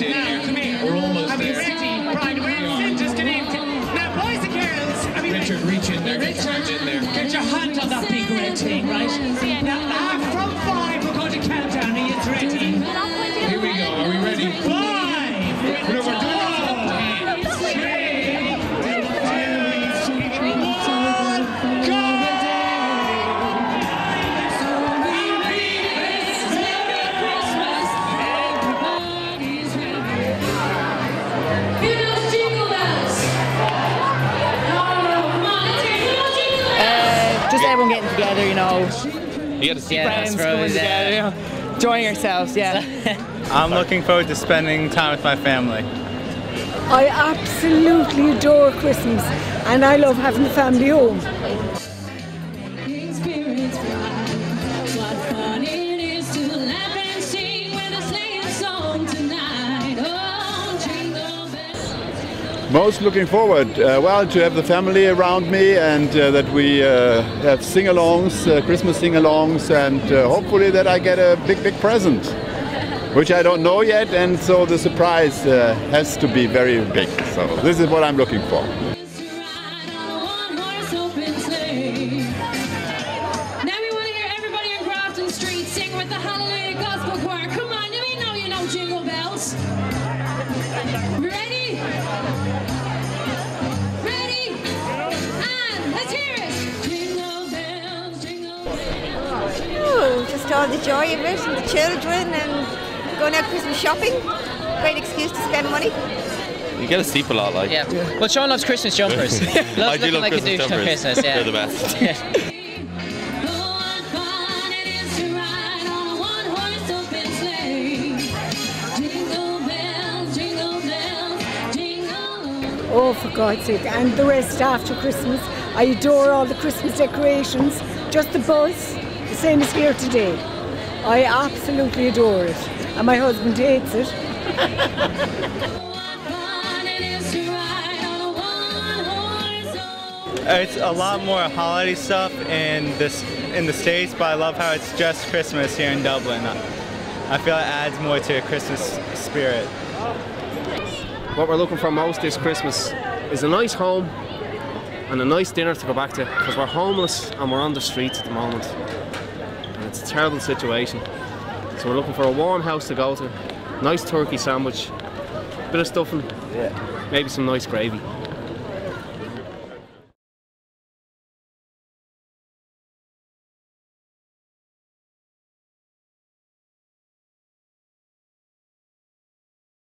get in here. Come here. We're almost Are we there. ready? Right, we're in. Just get in. Now, boys and girls, are we ready? Richard, reach in there. Get your hand in there. Get your hand on that big red thing, right? Now, from 5, we're going to count down. Are you ready? Here we go. Are we ready? 5, 4, 3, 2, 1, go! Just everyone getting together, you know. You get to see Friends coming together, you know. Enjoying ourselves, yeah. I'm looking forward to spending time with my family. I absolutely adore Christmas and I love having the family home. Most looking forward, well, to have the family around me and that we have sing-alongs, Christmas sing-alongs, and hopefully that I get a big present, which I don't know yet, and so the surprise has to be very big. So this is what I'm looking for. Now we want to hear everybody in Grafton Street sing with the Hallelujah Gospel Choir. Come on, let me know you know Jingle Bells. Ready? Ready? And let's hear it. Jingle bells, jingle bells. Oh, just all the joy of it and the children and going out Christmas shopping. Great excuse to spend money. You get to sleep a lot, like. Yeah. Well, Sean loves Christmas jumpers. I do love like Christmas a douche on jumpers. Christmas, yeah. They're the best. Oh, for God's sake, and the rest after Christmas. I adore all the Christmas decorations, just the buzz, the same as here today. I absolutely adore it, and my husband hates it. It's a lot more holiday stuff in the States, but I love how it's just Christmas here in Dublin. I feel it adds more to a Christmas spirit. What we're looking for most this Christmas is a nice home and a nice dinner to go back to, because we're homeless and we're on the streets at the moment. And it's a terrible situation. So we're looking for a warm house to go to, nice turkey sandwich, bit of stuffing, maybe some nice gravy.